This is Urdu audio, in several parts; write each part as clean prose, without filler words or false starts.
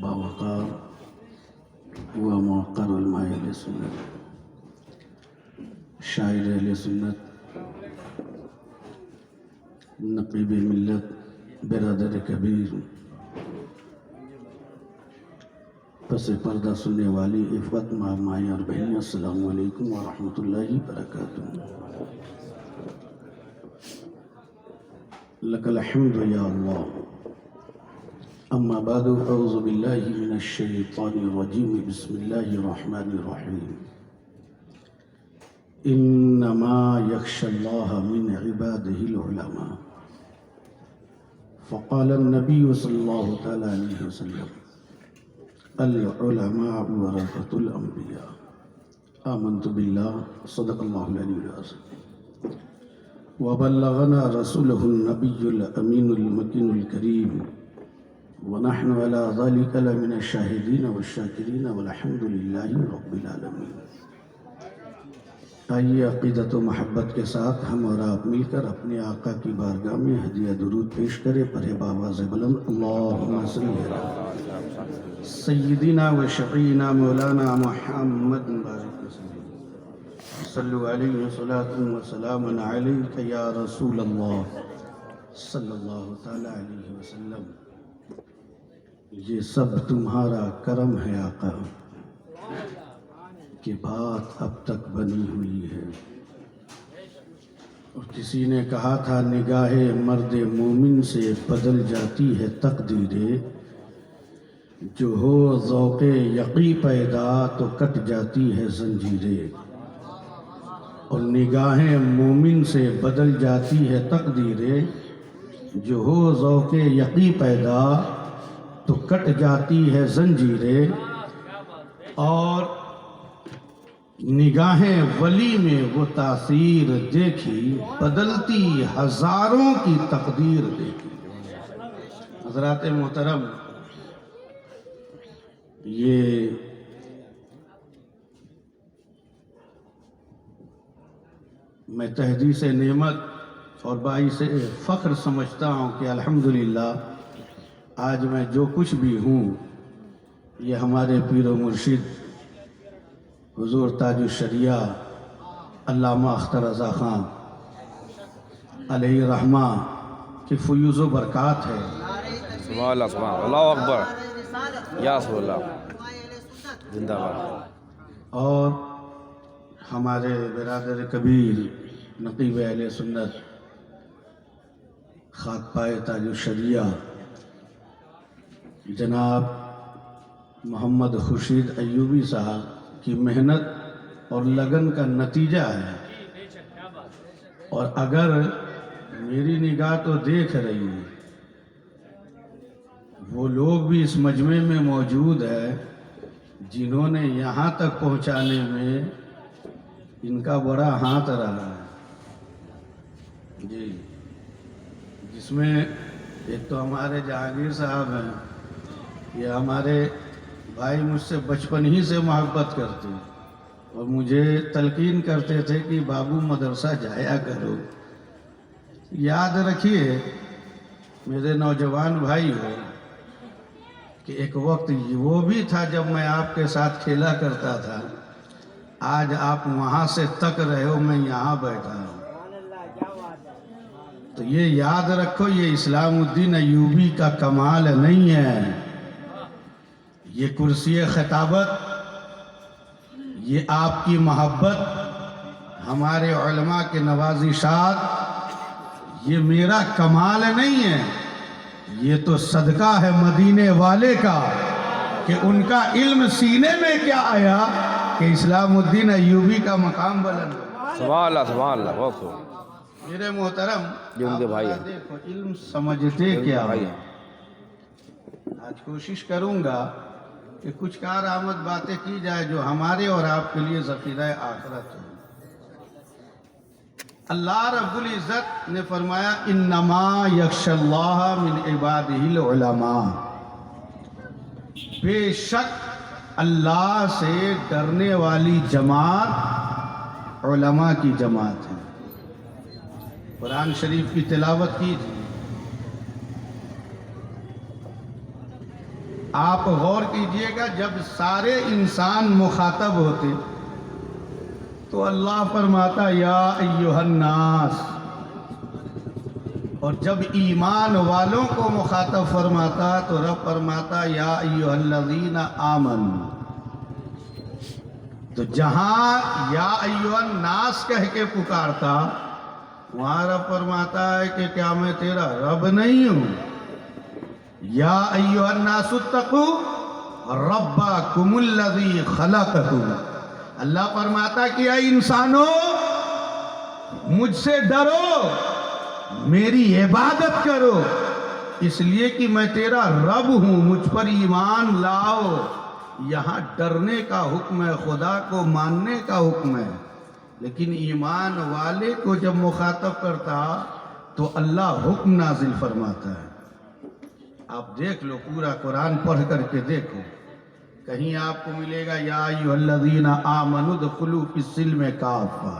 باوقار و موقر علماء اہل سنت، شاعر اہل سنت، نقیب ملت، برادر کبیر، پس پردہ سننے والی عفت مائیں اور بہنیں، السلام علیکم ورحمۃ اللہ وبرکاتہ۔ لک الحمد یا اللہ، اما بعد اعوذ باللہ من الشیطان الرجیم، بسم اللہ الرحمن الرحیم۔ انما یخشی اللہ من عبادہ العلماء، فقال النبی صلی اللہ تعالی علیہ وسلم العلماء ورثۃ الانبیاء۔ آمنت باللہ، صدق اللہ العلی العظیم، وبلغنا رسولہ النبی الامین المکین الکریم، ونحن على ذلك لمن الشاہدین والشاکرین والحمد للہ رب العالمین۔ آئیے عقیدت و محبت کے ساتھ ہم اور آپ مل کر اپنے آقا کی بارگاہ میں ہدیہ درود پیش کریں، پڑھے بآواز بلند اللہم صلی علی سیدنا و شفیعنا مولانا محمد بارک وسلم، صلو علیہ صلاۃ و سلام علیک یا رسول اللہ صلی اللہ تعالی علیہ وسلم۔ یہ سب تمہارا کرم ہے آقا کہ بات اب تک بنی ہوئی ہے۔ اور کسی نے کہا تھا نگاہ مرد مومن سے بدل جاتی ہے تقدیریں، جو ہو ذوق یقی پیدا تو کٹ جاتی ہے زنجیریں۔ اور نگاہ مومن سے بدل جاتی ہے تقدیریں، جو ہو ذوق یقی پیدا تو کٹ جاتی ہے زنجیریں۔ اور نگاہ ولی میں وہ تاثیر دیکھی، بدلتی ہزاروں کی تقدیر دیکھی۔ حضرات محترم، یہ میں تحدیث نعمت اور باعث فخر سمجھتا ہوں کہ الحمدللہ آج میں جو کچھ بھی ہوں یہ ہمارے پیر و مرشد حضور تاج الشریعہ علامہ اختر رضا خان علیہ رحمہ کی فیوز و برکات ہے۔ سبحان اللہ، سبحان اللہ، اللہ اکبر، یا رسول اللہ، زندہ باد۔ اور ہمارے برادر کبیر نقیب اہل سنت خاک پائے تاج الشریعہ جناب محمد خورشید ایوبی صاحب کی محنت اور لگن کا نتیجہ ہے۔ اور اگر میری نگاہ تو دیکھ رہی ہے، وہ لوگ بھی اس مجمع میں موجود ہے جنہوں نے یہاں تک پہنچانے میں ان کا بڑا ہاتھ رہا ہے جی، جس میں ایک تو ہمارے جہانگیر صاحب ہیں، یہ ہمارے بھائی مجھ سے بچپن ہی سے محبت کرتے اور مجھے تلقین کرتے تھے کہ بابو مدرسہ جایا کرو۔ یاد رکھیے میرے نوجوان بھائی ہو کہ ایک وقت وہ بھی تھا جب میں آپ کے ساتھ کھیلا کرتا تھا، آج آپ وہاں سے تک رہے ہو، میں یہاں بیٹھا ہوں۔ تو یہ یاد رکھو، یہ اسلام الدین ایوبی کا کمال نہیں ہے، یہ کرسی خطابت، یہ آپ کی محبت، ہمارے علماء کے نوازشات، یہ میرا کمال نہیں ہے، یہ تو صدقہ ہے مدینے والے کا کہ ان کا علم سینے میں کیا آیا کہ اسلام الدین ایوبی کا مقام بلند ہو۔ سبحان اللہ، سبحان اللہ، بہت خوب۔ میرے محترم، یہ ان کے بھائی ہیں، دیکھو علم سمجھتے کیا ہو۔ آج کوشش کروں گا کہ کچھ کارآمد باتیں کی جائے جو ہمارے اور آپ کے لیے ذخیرہ آخرت ہو۔ اللہ رب العزت نے فرمایا انما یخشی اللہ من عبادہ العلماء، بے شک اللہ سے ڈرنے والی جماعت علماء کی جماعت ہے۔ قرآن شریف کی تلاوت کیجیے۔ آپ غور کیجئے گا، جب سارے انسان مخاطب ہوتے تو اللہ فرماتا یا ایھا الناس، اور جب ایمان والوں کو مخاطب فرماتا تو رب فرماتا یا ایھا الذین آمنوا۔ تو جہاں یا ایھا الناس کہہ کے پکارتا، وہاں رب فرماتا ہے کہ کیا میں تیرا رب نہیں ہوں؟ یا ایھا الناس اتقوا ربکم الذی خلقکم۔ اللہ فرماتا کہ اے انسانوں، مجھ سے ڈرو، میری عبادت کرو، اس لیے کہ میں تیرا رب ہوں، مجھ پر ایمان لاؤ۔ یہاں ڈرنے کا حکم ہے، خدا کو ماننے کا حکم ہے، لیکن ایمان والے کو جب مخاطب کرتا تو اللہ حکم نازل فرماتا ہے۔ آپ دیکھ لو، پورا قرآن پڑھ کر کے دیکھو، کہیں آپ کو ملے گا یا ایھا الذین آمنوا ادخلوا فی السلم کافہ،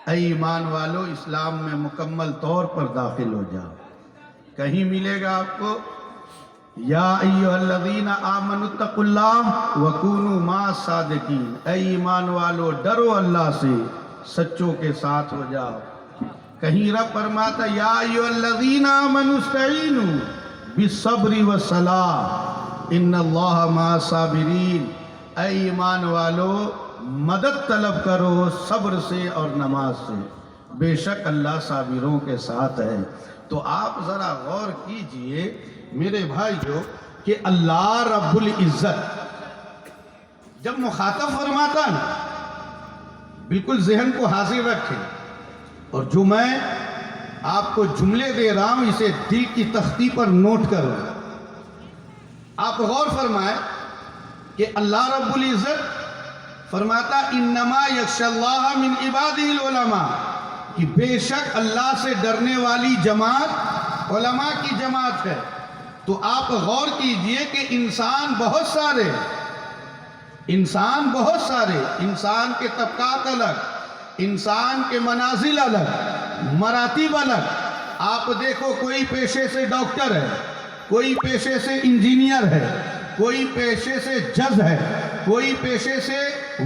اے ایمان والو اسلام میں مکمل طور پر داخل ہو جاؤ۔ کہیں ملے گا آپ کو یا ایھا الذین آمنوا اتقوا اللہ وکونوا مع الصادقین، اے ایمان والو ڈرو اللہ سے، سچوں کے ساتھ ہو جاؤ۔ کہیں رب فرماتا یا ایھا الذین آمنوا استعینوا بالصبر والصلاۃ ان اللہ مع الصابرین، اے ایمان والو مدد طلب کرو صبر سے اور نماز سے، بے شک اللہ صابروں کے ساتھ ہے۔ تو آپ ذرا غور کیجئے میرے بھائیو کہ اللہ رب العزت جب مخاطب فرماتا نا، بالکل ذہن کو حاضر رکھیں، اور جو میں آپ کو جملے دے رہا ہوں اسے دل کی تختی پر نوٹ کرو۔ آپ غور فرمائیں کہ اللہ رب العزت فرماتا انما یخشی اللہ من عبادہ العلماء، کہ بے شک اللہ سے ڈرنے والی جماعت علماء کی جماعت ہے۔ تو آپ غور کیجئے کہ انسان بہت سارے، انسان کے طبقات الگ، انسان کے منازل الگ، مراتب الگ۔ آپ دیکھو کوئی پیشے سے ڈاکٹر ہے، کوئی پیشے سے انجینئر ہے، کوئی پیشے سے جج ہے، کوئی پیشے سے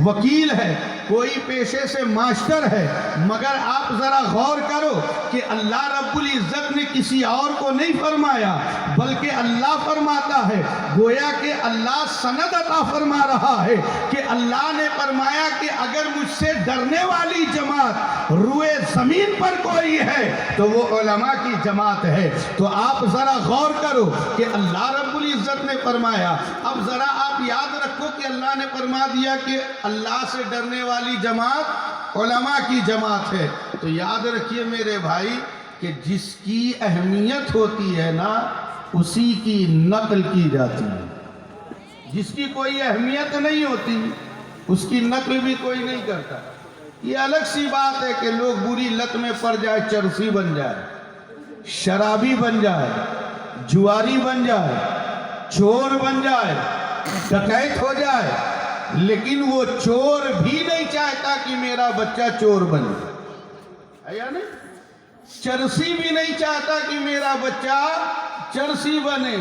وکیل ہے، کوئی پیشے سے ماسٹر ہے، مگر آپ ذرا غور کرو کہ اللہ رب العزت نے کسی اور کو نہیں فرمایا، بلکہ اللہ فرماتا ہے، گویا کہ اللہ سند عطا فرما رہا ہے کہ اللہ نے فرمایا کہ اگر مجھ سے ڈرنے والی جماعت روئے زمین پر کوئی ہے تو وہ علماء کی جماعت ہے۔ تو آپ ذرا غور کرو کہ اللہ رب العزت نے فرمایا۔ اب ذرا آپ یاد رکھو کہ اللہ نے فرما دیا کہ اللہ سے ڈرنے والی جماعت علماء کی جماعت ہے، تو یاد رکھیے میرے بھائی کہ جس کی اہمیت ہوتی ہے نا اسی کی نقل کی جاتی ہے، جس کی کوئی اہمیت نہیں ہوتی اس کی نقل بھی کوئی نہیں کرتا۔ یہ الگ سی بات ہے کہ لوگ بری لت میں پڑ جائے، چرسی بن جائے، شرابی بن جائے، جواری بن جائے، چور بن جائے، ڈکیت ہو جائے، لیکن وہ چور بھی نہیں چاہتا کہ میرا بچہ چور بنے، ہے یا نہیں؟ چرسی بھی نہیں چاہتا کہ میرا بچہ چرسی بنے،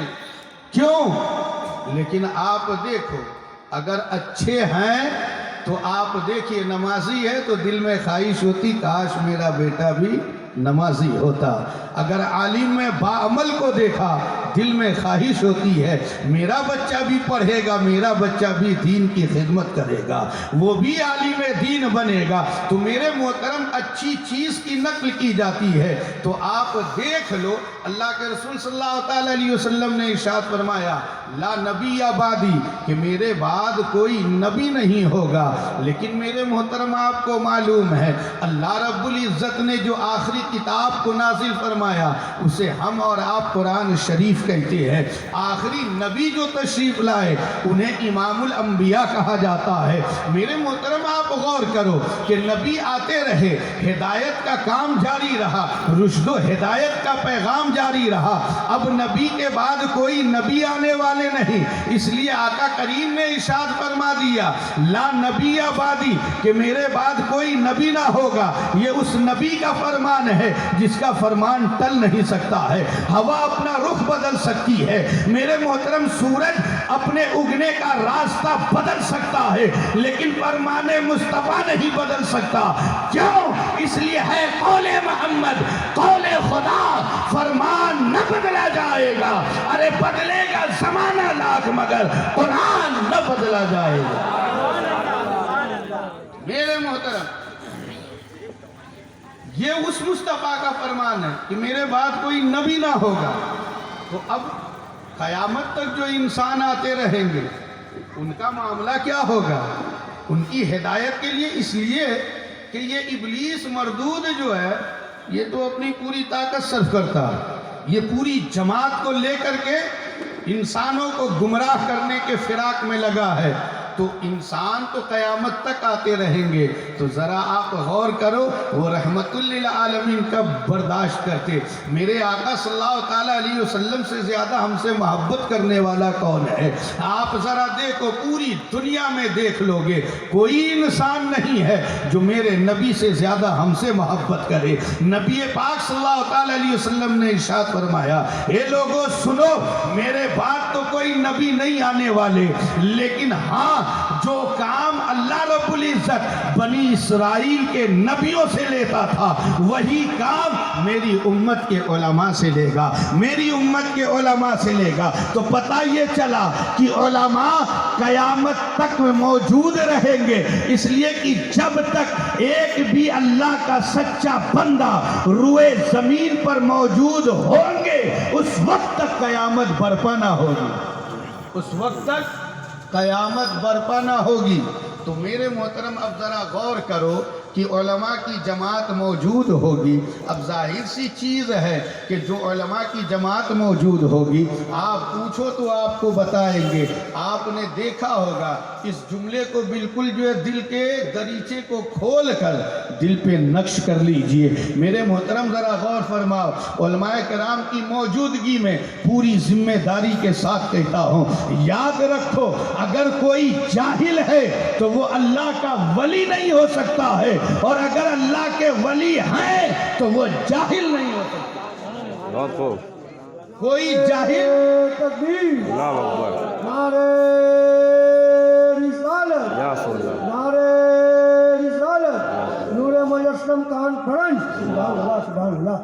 کیوں؟ لیکن آپ دیکھو اگر اچھے ہیں تو آپ دیکھیے نمازی ہے تو دل میں خواہش ہوتی کاش میرا بیٹا بھی نمازی ہوتا۔ اگر عالم میں باعمل کو دیکھا دل میں خواہش ہوتی ہے میرا بچہ بھی پڑھے گا، میرا بچہ بھی دین کی خدمت کرے گا، وہ بھی عالم دین بنے گا۔ تو میرے محترم اچھی چیز کی نقل کی جاتی ہے۔ تو آپ دیکھ لو اللہ کے رسول صلی اللہ تعالی علیہ وسلم نے ارشاد فرمایا لا نبی بعدی، کہ میرے بعد کوئی نبی نہیں ہوگا۔ لیکن میرے محترم آپ کو معلوم ہے اللہ رب العزت نے جو آخری کتاب کو نازل فرمایا اسے ہم اور آپ قرآن شریف کہتے ہیں۔ آخری نبی جو تشریف لائے انہیں امام الانبیاء کہا جاتا ہے۔ میرے محترم آپ آپ غور کرو کہ نبی آتے رہے، ہدایت کا کام جاری رہا، رشد و ہدایت کا پیغام جاری رہا۔ اب نبی کے بعد کوئی نبی آنے والے نہیں، اس لیے آقا کریم نے ارشاد فرما دیا لا نبی بعدی، کہ میرے بعد کوئی نبی نہ ہوگا۔ یہ اس نبی کا فرمان ہے جس کا فرمان ٹل نہیں سکتا ہے۔ ہوا اپنا رخ بدل سکتی ہے، میرے محترم سورج اپنے اگنے کا راستہ بدل سکتا ہے، لیکن فرمان مصطفیٰ نہیں بدل سکتا۔ کیوں؟ اس لیے ہے قول محمد، قول خدا، فرمان نہ بدلا جائے گا۔ ارے بدلے گا زمانہ لاکھ مگر قرآن نہ بدلا جائے گا۔ میرے محترم، یہ اس مصطفیٰ کا فرمان ہے کہ میرے بعد کوئی نبی نہ ہوگا۔ تو اب قیامت تک جو انسان آتے رہیں گے ان کا معاملہ کیا ہوگا؟ ان کی ہدایت کے لیے، اس لیے کہ یہ ابلیس مردود جو ہے یہ تو اپنی پوری طاقت صرف کرتا ہے، یہ پوری جماعت کو لے کر کے انسانوں کو گمراہ کرنے کے فراق میں لگا ہے۔ تو انسان تو قیامت تک آتے رہیں گے، تو ذرا آپ غور کرو وہ رحمت للعالمین کب برداشت کرتے؟ میرے آقا صلی اللہ تعالیٰ علیہ وسلم سے زیادہ ہم سے محبت کرنے والا کون ہے؟ آپ ذرا دیکھو، پوری دنیا میں دیکھ لو گے کوئی انسان نہیں ہے جو میرے نبی سے زیادہ ہم سے محبت کرے۔ نبی پاک صلی اللہ تعالیٰ علیہ وسلم نے ارشاد فرمایا اے لوگوں سنو، میرے بعد تو کوئی نبی نہیں آنے والے، لیکن ہاں جو کام اللہ رب العزت بنی اسرائیل کے نبیوں سے لیتا تھا وہی کام میری امت کے علماء سے لے گا، میری امت کے علماء سے لے گا۔ تو پتہ یہ چلا کہ علماء قیامت تک موجود رہیں گے، اس لیے کہ جب تک ایک بھی اللہ کا سچا بندہ روئے زمین پر موجود ہوں گے اس وقت تک قیامت برپا نہ ہوگی، اس وقت تک قیامت برپا نہ ہوگی۔ تو میرے محترم اب ذرا غور کرو کہ علماء کی جماعت موجود ہوگی۔ اب ظاہر سی چیز ہے کہ جو علماء کی جماعت موجود ہوگی، آپ پوچھو تو آپ کو بتائیں گے۔ آپ نے دیکھا ہوگا اس جملے کو بالکل جو ہے دل کے دریچے کو کھول کر دل پہ نقش کر لیجئے۔ میرے محترم ذرا غور فرماؤ، علماء کرام کی موجودگی میں پوری ذمہ داری کے ساتھ کہتا ہوں، یاد رکھو اگر کوئی جاہل ہے تو وہ اللہ کا ولی نہیں ہو سکتا ہے، اور اگر اللہ کے ولی ہیں تو وہ جاہل نہیں ہو سکتا۔ بہت خوب، کوئی جاہل تکبیر، اللہ اکبر، نعرہ رسالت، یا رسول اللہ، نعرہ رسالت، نور مجسم کانفرنس، سبحان اللہ سبحان اللہ۔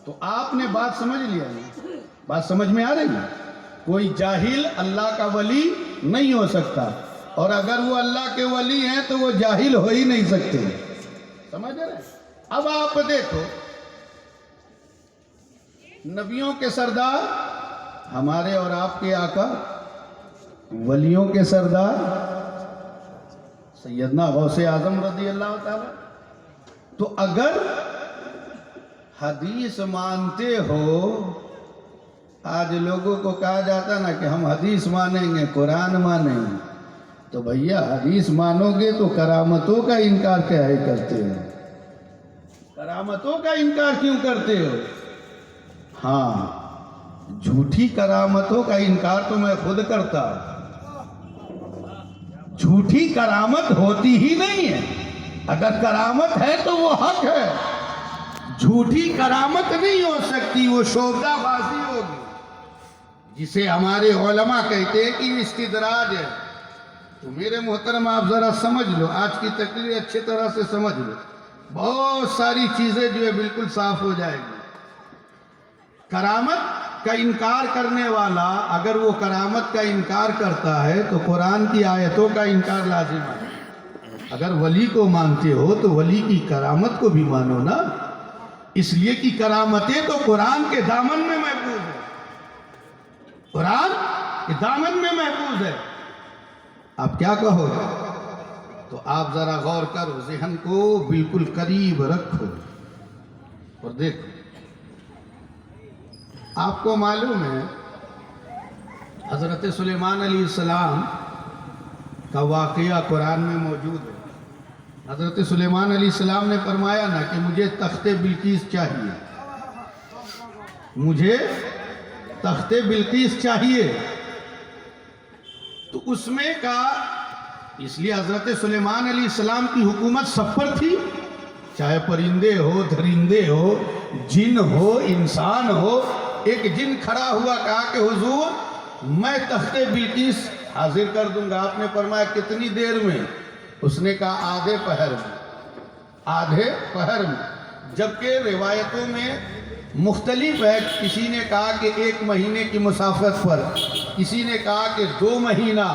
تو آپ نے بات سمجھ لیا نا؟ بات سمجھ میں آ رہی ہے؟ کوئی جاہل اللہ کا ولی نہیں ہو سکتا، اور اگر وہ اللہ کے ولی ہیں تو وہ جاہل ہو ہی نہیں سکتے۔ سمجھ رہے ہیں؟ اب آپ دیکھو، نبیوں کے سردار ہمارے اور آپ کے آقا، ولیوں کے سردار سیدنا غوث اعظم رضی اللہ تعالی۔ تو اگر حدیث مانتے ہو، آج لوگوں کو کہا جاتا نا کہ ہم حدیث مانیں گے، قرآن مانیں گے، تو بھیا حدیث مانو گے تو کرامتوں کا انکار کیا ہے کرتے ہو؟ کرامتوں کا انکار کیوں کرتے ہو؟ ہاں، جھوٹی کرامتوں کا انکار تو میں خود کرتا ہوں۔ جھوٹی کرامت ہوتی ہی نہیں ہے، اگر کرامت ہے تو وہ حق ہے، جھوٹی کرامت نہیں ہو سکتی، وہ شعبدہ بازی ہوگی، جسے ہمارے علماء کہتے ہیں کہ استدراج ہے۔ تو میرے محترم آپ ذرا سمجھ لو، آج کی تقریر اچھے طرح سے سمجھ لو، بہت ساری چیزیں جو ہے بالکل صاف ہو جائے گی۔ کرامت کا انکار کرنے والا اگر وہ کرامت کا انکار کرتا ہے تو قرآن کی آیتوں کا انکار لازم ہے۔ اگر ولی کو مانتے ہو تو ولی کی کرامت کو بھی مانو نا، اس لیے کہ کرامتیں تو قرآن کے دامن میں محفوظ ہے، قرآن کے دامن میں محفوظ ہے۔ آپ کیا کہو؟ تو آپ ذرا غور کرو، ذہن کو بالکل قریب رکھو اور دیکھو۔ آپ کو معلوم ہے حضرت سلیمان علیہ السلام کا واقعہ قرآن میں موجود ہے۔ حضرت سلیمان علیہ السلام نے فرمایا نا کہ مجھے تخت بلقیس چاہیے، مجھے تخت بلقیس چاہیے. تو اس میں کہا، اس لیے حضرت سلیمان علیہ السلام کی حکومت سب پر تھی، چاہے پرندے ہو، درندے ہو، جن ہو، انسان ہو. ایک جن کھڑا ہوا، کہا کہ حضور میں تخت بلقیس حاضر کر دوں گا. آپ نے فرمایا کتنی دیر میں؟ اس نے کہا آدھے پہر میں، آدھے پہر میں. جبکہ روایتوں میں مختلف ہے، کسی نے کہا کہ 1 مہینے کی مسافت پر، کسی نے کہا کہ 2 مہینہ.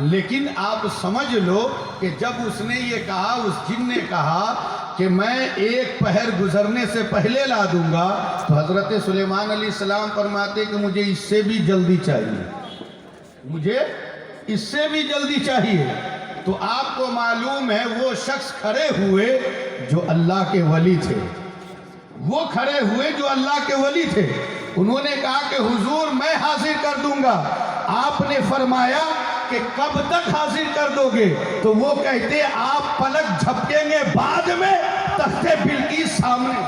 لیکن آپ سمجھ لو کہ جب اس نے یہ کہا، اس جن نے کہا کہ میں 1 پہر گزرنے سے پہلے لا دوں گا، تو حضرت سلیمان علیہ السلام فرماتے کہ مجھے اس سے بھی جلدی چاہیے، مجھے اس سے بھی جلدی چاہیے. تو آپ کو معلوم ہے وہ شخص کھڑے ہوئے جو اللہ کے ولی تھے، وہ کھڑے ہوئے جو اللہ کے ولی تھے. انہوں نے کہا کہ حضور میں حاضر کر دوں گا. آپ نے فرمایا کہ کب تک حاضر کر دو گے؟ تو وہ کہتے آپ پلک جھپکیں گے بعد میں تخت بلقیس سامنے.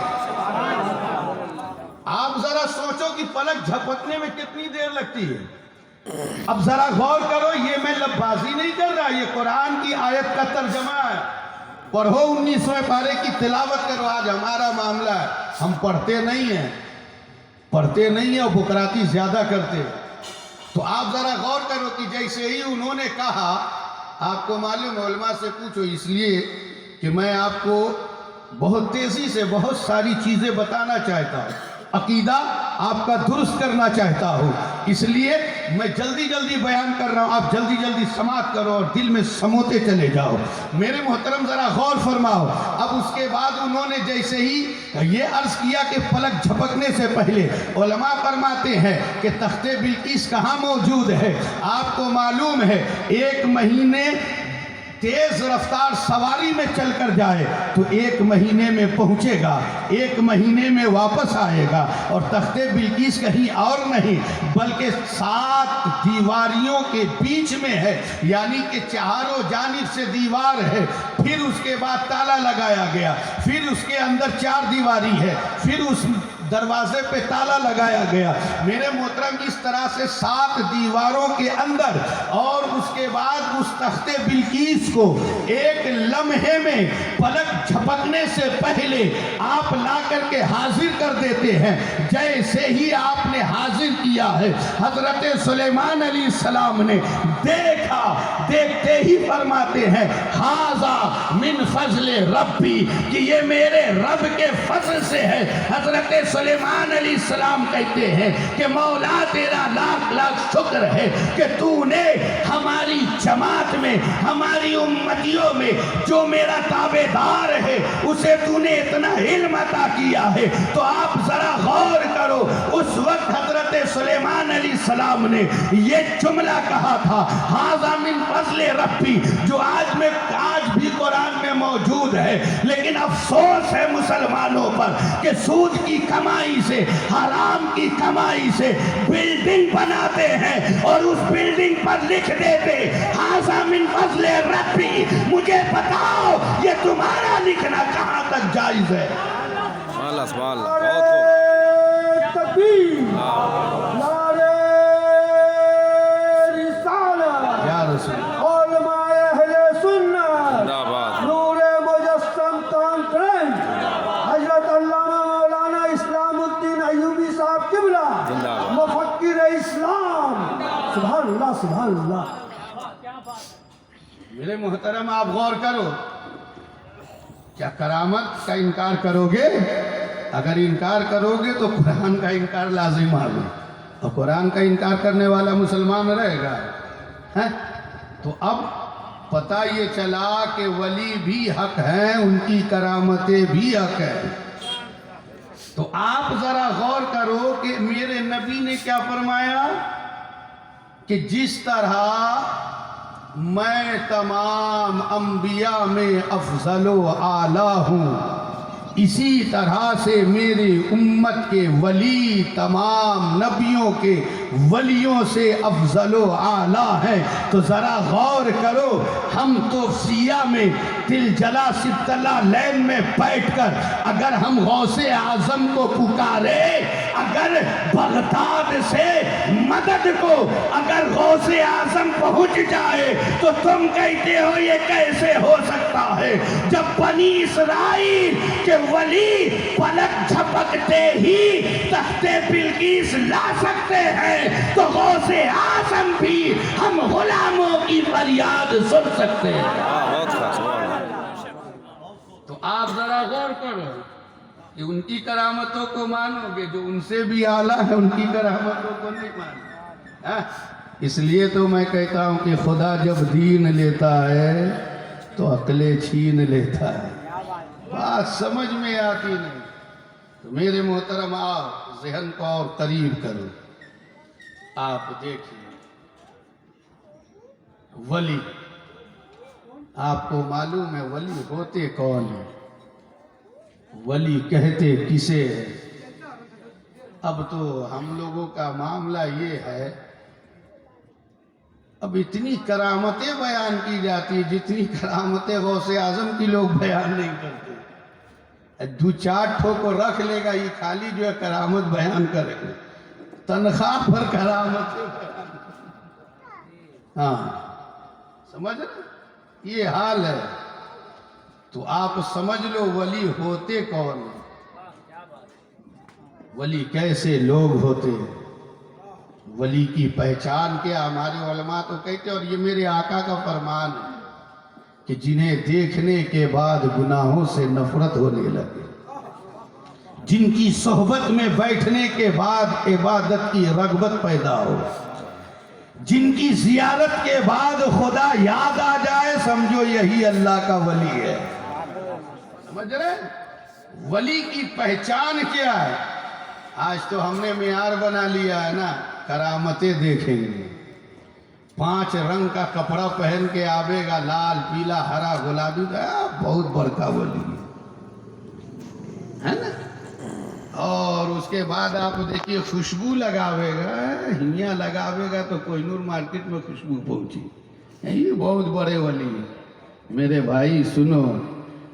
آپ ذرا سوچو کہ پلک جھپکنے میں کتنی دیر لگتی ہے. اب ذرا غور کرو، یہ میں لب بازی نہیں کر رہا، یہ قرآن کی آیت کا ترجمہ ہے. پڑھو 19ویں پارے کی تلاوت کرو. آج ہمارا معاملہ ہے، ہم پڑھتے نہیں ہیں اور بکراتی زیادہ کرتے. تو آپ ذرا غور کرو کہ جیسے ہی انہوں نے کہا، آپ کو معلوم، علماء سے پوچھو، اس لیے کہ میں آپ کو بہت تیزی سے بہت ساری چیزیں بتانا چاہتا ہوں، عقیدہ آپ کا درست کرنا چاہتا ہوں، اس لیے میں جلدی جلدی بیان کر رہا ہوں. آپ جلدی جلدی سماعت کرو اور دل میں سموتے چلے جاؤ. میرے محترم ذرا غور فرماؤ. اب اس کے بعد انہوں نے جیسے ہی یہ عرض کیا کہ پلک جھپکنے سے پہلے، علماء فرماتے ہیں کہ تخت بلقیس کہاں موجود ہے. آپ کو معلوم ہے 1 مہینے تیز رفتار سواری میں چل کر جائے تو 1 مہینے میں پہنچے گا، 1 مہینے میں واپس آئے گا. اور تخت بلقیس کہیں اور نہیں بلکہ 7 دیواریوں کے بیچ میں ہے، یعنی کہ چاروں جانب سے دیوار ہے. پھر اس کے بعد تالا لگایا گیا، پھر اس کے اندر 4 دیواری ہے، پھر اس دروازے پہ تالا لگایا گیا. میرے محترم اس طرح سے 7 دیواروں کے اندر، اور اس کے بعد اس تخت بلقیس کو 1 لمحے میں پلک جھپکنے سے پہلے آپ لا کر کے حاضر کر دیتے ہیں. جیسے ہی آپ نے حاضر کیا ہے، حضرت سلیمان علیہ السلام نے دیکھا، دیکھتے ہی فرماتے ہیں ھذا من فضل ربی، کہ یہ میرے رب کے فضل سے ہے. حضرت سلیمان علیہ السلام کہتے ہیں کہ مولا تیرا لاکھ لاکھ شکر ہے کہ تو نے ہماری جماعت میں، ہماری امتیوں میں جو میرا تابعدار ہے اسے تو نے اتنا علم عطا کیا ہے. تو آپ ذرا غور کرو، اس وقت حضرت سلیمان علیہ السلام نے یہ جملہ کہا تھا ھذا من فضل ربی، جو آج بھی قرآن میں موجود ہے. لیکن افسوس ہے مسلمانوں پر کہ سود کی کمائی سے، حرام کی کمائی سے بلڈنگ بناتے ہیں اور اس بلڈنگ پر لکھ دیتے ھذا من فضل ربی. مجھے بتاؤ یہ تمہارا لکھنا کہاں تک جائز ہے؟ سبحان اللہ، سبحان اللہ، بہت خوب. تکبیر، نعرہ رسالت، یا رسول علماء اہل سنت، زندہ باد. نور مجسم کانفرنس، حضرت علامہ مولانا اسلام الدین ایوبی صاحب قبلہ، زندہ باد. مفکر اسلام. سبحان اللہ، سبحان اللہ. میرے محترم آپ غور کرو، کیا کرامت کا انکار کرو گے؟ اگر انکار کرو گے تو قرآن کا انکار لازم آگے، اور قرآن کا انکار کرنے والا مسلمان رہے گا. تو اب پتہ یہ چلا کہ ولی بھی حق ہیں، ان کی کرامتیں بھی حق ہیں. تو آپ ذرا غور کرو کہ میرے نبی نے کیا فرمایا کہ جس طرح میں تمام انبیاء میں افضل و اعلیٰ ہوں، اسی طرح سے میری امت کے ولی تمام نبیوں کے ولیوں سے افضل و اعلیٰ ہیں. تو ذرا غور کرو، ہم تو سیاہ میں دل جلا سبت اللہ لین میں بیٹھ کر اگر ہم غوث اعظم کو پکارے، اگر بغداد سے مدد کو اگر غوث اعظم پہنچ جائے تو تم کہتے ہو یہ کیسے ہو سکتا ہے؟ جب بنی اسرائیل کے ولی پلک جھپکتے ہی تخت بلقیس لا سکتے ہیں تو غوث اعظم بھی ہم غلاموں کی فریاد سن سکتے ہیں. بہت خاص سبحان اللہ. تو آپ ذرا غور کرو کہ ان کی کرامتوں کو مانو گے، جو ان سے بھی اعلیٰ ہے ان کی کرامتوں کو نہیں مانو. اس لیے تو میں کہتا ہوں کہ خدا جب دین لیتا ہے تو عقلیں چھین لیتا ہے. بات سمجھ میں آتی نہیں. تو میرے محترم آپ ذہن کو اور قریب کرو. آپ دیکھیے ولی، آپ کو معلوم ہے ولی ہوتے کون ہیں؟ ولی کہتے کسے ہیں؟ اب تو ہم لوگوں کا معاملہ یہ ہے، اب اتنی کرامتیں بیان کی جاتی جتنی کرامتیں غوث اعظم کی لوگ بیان نہیں کرتے. دو چار ٹھو کو رکھ لے گا، یہ خالی جو ہے کرامت بیان کرے گا، تنخواہ پر کرامتیں بیان. ہاں سمجھ رہے؟ یہ حال ہے. تو آپ سمجھ لو ولی ہوتے کون ہیں، ولی کیسے لوگ ہوتے ہیں، ولی کی پہچان کیا. ہمارے علماء تو کہتے ہیں، اور یہ میرے آقا کا فرمان ہے کہ جنہیں دیکھنے کے بعد گناہوں سے نفرت ہونے لگے، جن کی صحبت میں بیٹھنے کے بعد عبادت کی رغبت پیدا ہو، جن کی زیارت کے بعد خدا یاد آ جائے، سمجھو یہی اللہ کا ولی ہے. سمجھ رہے؟ ولی کی پہچان کیا ہے؟ آج تو ہم نے معیار بنا لیا ہے نا، کرامتیں دیکھیں گے. 5 رنگ کا کپڑا پہن کے آوے گا، لال پیلا ہرا گلابی، بہت بڑکا ولی ہے نا. اور اس کے بعد آپ دیکھیے خوشبو لگاوے گا، ہنیا لگاوے گا تو کوئی نور مارکیٹ میں خوشبو پہنچی، یہ بہت بڑے ولی ہیں. میرے بھائی سنو،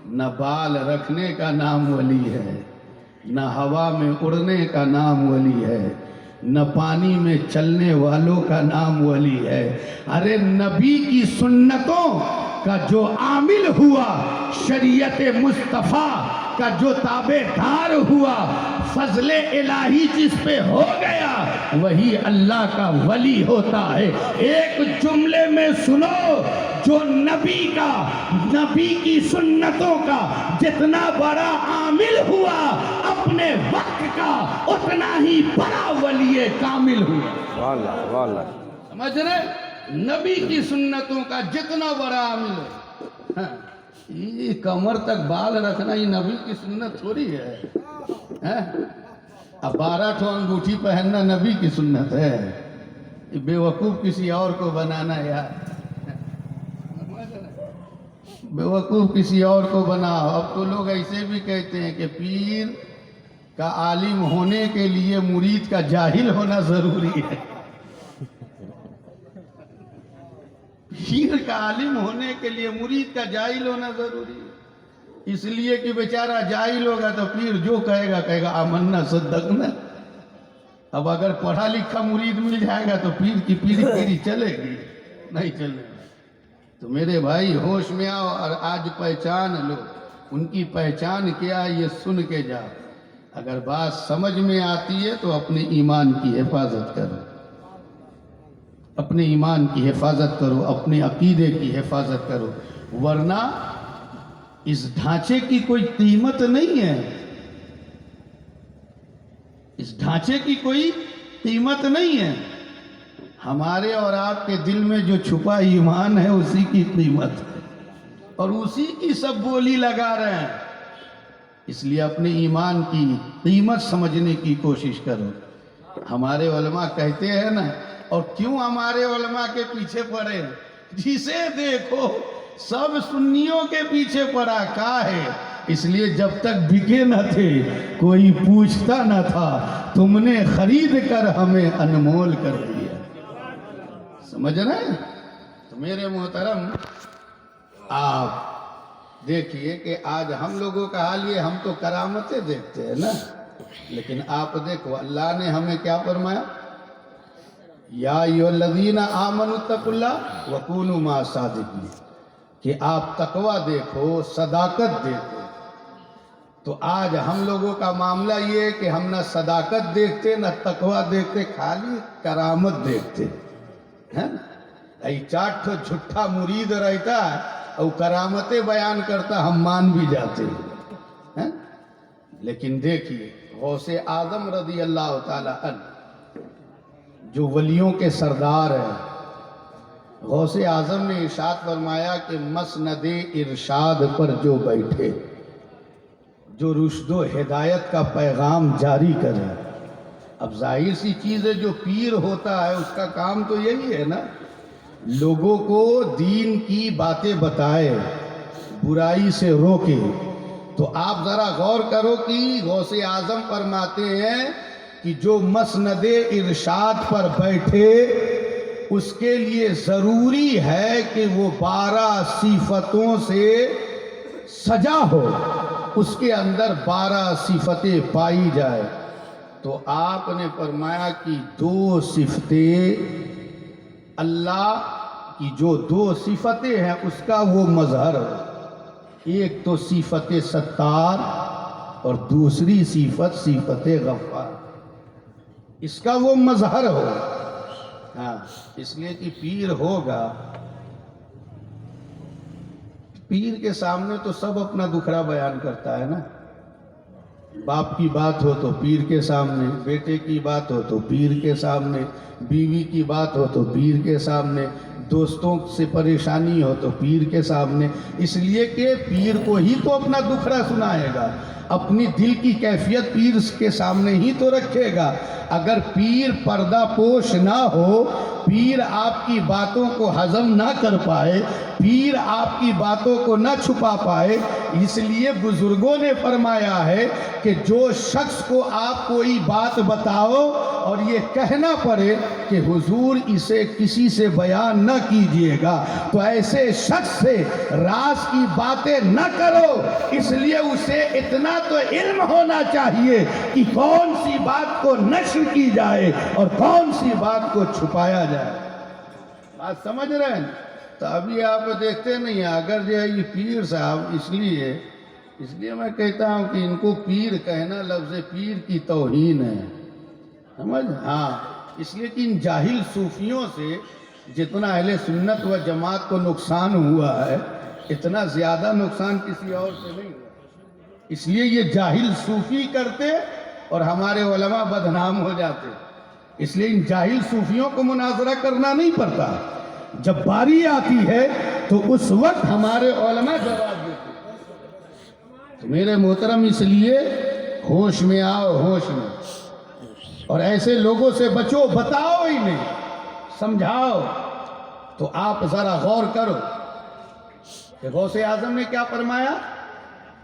نہ بال رکھنے کا نام ولی ہے، نہ ہوا میں اڑنے کا نام ولی ہے، نہ پانی میں چلنے والوں کا نام ولی ہے. ارے نبی کی سنتوں کا جو عامل ہوا، شریعت مصطفیٰ کا جو تابع دار ہوا، فضل الہی جس پہ ہو گیا، وہی اللہ کا ولی ہوتا ہے. ایک جملے میں سنو، جو نبی کی سنتوں کا جتنا بڑا عامل ہوا، اپنے وقت کا اتنا ہی بڑا ولی کامل ہوا. سبحان اللہ سبحان اللہ. سمجھ رہے؟ نبی کی سنتوں کا جتنا بڑا عامل ہو. یہ کمر تک بال رکھنا یہ نبی کی سنت تھوڑی ہے. اب 12 ٹھو انگوٹھی پہننا نبی کی سنت ہے. بے وقوف کسی اور کو بنانا یار، بے وقوف کسی اور کو بناؤ. اب تو لوگ ایسے بھی کہتے ہیں کہ پیر کا عالم ہونے کے لیے مرید کا جاہل ہونا ضروری ہے. پیر کا عالم ہونے کے لیے مرید کا جاہل ہونا ضروری ہے. اس لیے کہ بیچارہ جاہل ہوگا تو پیر جو کہے گا آمنا صدقنا. اب اگر پڑھا لکھا مرید مل جائے گا تو پیر کی پیری چلے گی؟ نہیں چلے گی. تو میرے بھائی ہوش میں آؤ اور آج پہچان لو. ان کی پہچان کیا ہے یہ سن کے جاؤ. اگر بات سمجھ میں آتی ہے تو اپنے ایمان کی حفاظت کرو، اپنے ایمان کی حفاظت کرو، اپنے عقیدے کی حفاظت کرو، ورنہ اس ڈھانچے کی کوئی قیمت نہیں ہے. اس ڈھانچے کی کوئی قیمت نہیں ہے. ہمارے اور آپ کے دل میں جو چھپا ایمان ہے اسی کی قیمت ہے، اور اسی کی سب بولی لگا رہے ہیں. اس لیے اپنے ایمان کی قیمت سمجھنے کی کوشش کرو. ہمارے علماء کہتے ہیں نا، اور کیوں ہمارے علماء کے پیچھے پڑے؟ جسے دیکھو سب سنیوں کے پیچھے پڑا. کا ہے اس لیے جب تک بکے نہ تھے کوئی پوچھتا نہ تھا، تم نے خرید کر ہمیں انمول کر دیا۔ سمجھ رہے ہیں؟ تو میرے محترم آپ دیکھیے کہ آج ہم لوگوں کا حال یہ، ہم تو کرامتیں دیکھتے ہیں نا، لیکن آپ دیکھو اللہ نے ہمیں کیا فرمایا، یا ایھا الذین آمنوا اتقوا اللہ وکونوا مع الصادقین، کہ آپ تقوی دیکھو، صداقت دیکھو۔ تو آج ہم لوگوں کا معاملہ یہ ہے کہ ہم نہ صداقت دیکھتے نہ تقوی دیکھتے، خالی کرامت دیکھتے ہیں۔ ای چاٹ جھٹا مرید رہتا ہے اور کرامتیں بیان کرتا، ہم مان بھی جاتے ہیں۔ لیکن دیکھیے غوث اعظم رضی اللہ تعالی عنہ جو ولیوں کے سردار ہیں، غوث اعظم نے ارشاد فرمایا کہ مسند ارشاد پر جو بیٹھے، جو رشد و ہدایت کا پیغام جاری کرے۔ اب ظاہر سی چیز ہے، جو پیر ہوتا ہے اس کا کام تو یہی ہے نا، لوگوں کو دین کی باتیں بتائے، برائی سے روکے۔ تو آپ ذرا غور کرو کہ غوث اعظم فرماتے ہیں کہ جو مسند ارشاد پر بیٹھے اس کے لیے ضروری ہے کہ وہ 12 صفتوں سے سجا ہو، اس کے اندر 12 صفتیں پائی جائے۔ تو آپ نے فرمایا کہ 2 صفتیں، اللہ کی جو 2 صفتیں ہیں اس کا وہ مظہر ہو، ایک تو صفت ستار اور دوسری صفت غفار، اس کا وہ مظہر ہو۔ ہاں، اس لیے کہ پیر ہوگا، پیر کے سامنے تو سب اپنا دکھڑا بیان کرتا ہے نا، باپ کی بات ہو تو پیر کے سامنے، بیٹے کی بات ہو تو پیر کے سامنے، بیوی کی بات ہو تو پیر کے سامنے، دوستوں سے پریشانی ہو تو پیر کے سامنے۔ اس لیے کہ پیر کو ہی تو اپنا دکھڑا سنائے گا، اپنی دل کی کیفیت پیر کے سامنے ہی تو رکھے گا۔ اگر پیر پردہ پوش نہ ہو، پیر آپ کی باتوں کو ہضم نہ کر پائے، پیر آپ کی باتوں کو نہ چھپا پائے، اس لیے بزرگوں نے فرمایا ہے کہ جو شخص کو آپ کوئی بات بتاؤ اور یہ کہنا پڑے کہ حضور اسے کسی سے بیان نہ کیجیے گا، تو ایسے شخص سے راز کی باتیں نہ کرو۔ اس لیے اسے اتنا تو علم ہونا چاہیے کہ کون سی بات کو نشر کی جائے اور کون سی بات کو چھپایا جائے۔ بات سمجھ رہے ہیں؟ تو ابھی آپ دیکھتے نہیں ہیں، اگر جو ہے یہ پیر صاحب، اس لیے میں کہتا ہوں کہ ان کو پیر کہنا لفظ پیر کی توہین ہے، سمجھ؟ ہاں، اس لیے کہ ان جاہل صوفیوں سے جتنا اہل سنت و جماعت کو نقصان ہوا ہے، اتنا زیادہ نقصان کسی اور سے نہیں ہوا۔ اس لیے یہ جاہل صوفی کرتے اور ہمارے علماء بدنام ہو جاتے۔ اس لیے ان جاہل صوفیوں کو مناظرہ کرنا نہیں پڑتا، جب باری آتی ہے تو اس وقت ہمارے علماء جواب دیتے۔ تو میرے محترم، اس لیے ہوش میں آؤ، ہوش میں، اور ایسے لوگوں سے بچو، بتاؤ ہی نہیں، سمجھاؤ۔ تو آپ ذرا غور کرو کہ غوث اعظم نے کیا فرمایا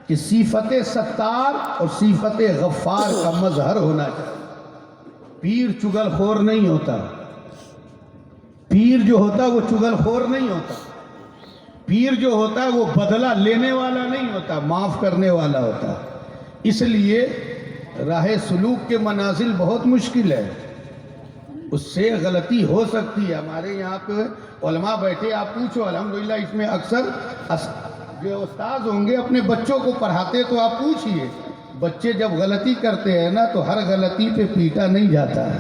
کہ صفت ستار اور صفت غفار کا مظہر ہونا چاہیے۔ پیر چگل خور نہیں ہوتا، پیر جو ہوتا وہ چگل خور نہیں ہوتا، پیر جو ہوتا ہے وہ بدلہ لینے والا نہیں ہوتا، معاف کرنے والا ہوتا۔ اس لیے راہ سلوک کے منازل بہت مشکل ہے، اس سے غلطی ہو سکتی ہے۔ ہمارے یہاں پہ علماء بیٹھے، آپ پوچھو، الحمدللہ اس میں اکثر جو استاذ ہوں گے اپنے بچوں کو پڑھاتے، تو آپ پوچھئے، بچے جب غلطی کرتے ہیں نا تو ہر غلطی پہ پیٹا نہیں جاتا ہے،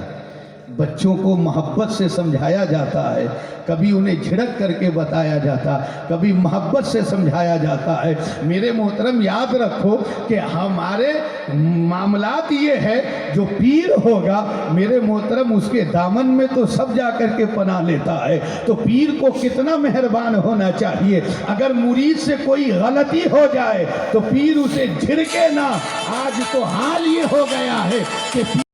بچوں کو محبت سے سمجھایا جاتا ہے، کبھی انہیں جھڑک کر کے بتایا جاتا، کبھی محبت سے سمجھایا جاتا ہے۔ میرے محترم یاد رکھو کہ ہمارے معاملات یہ ہے، جو پیر ہوگا میرے محترم اس کے دامن میں تو سب جا کر کے پناہ لیتا ہے۔ تو پیر کو کتنا مہربان ہونا چاہیے، اگر مرید سے کوئی غلطی ہو جائے تو پیر اسے جھڑکے نہ۔ آج تو حال یہ ہو گیا ہے کہ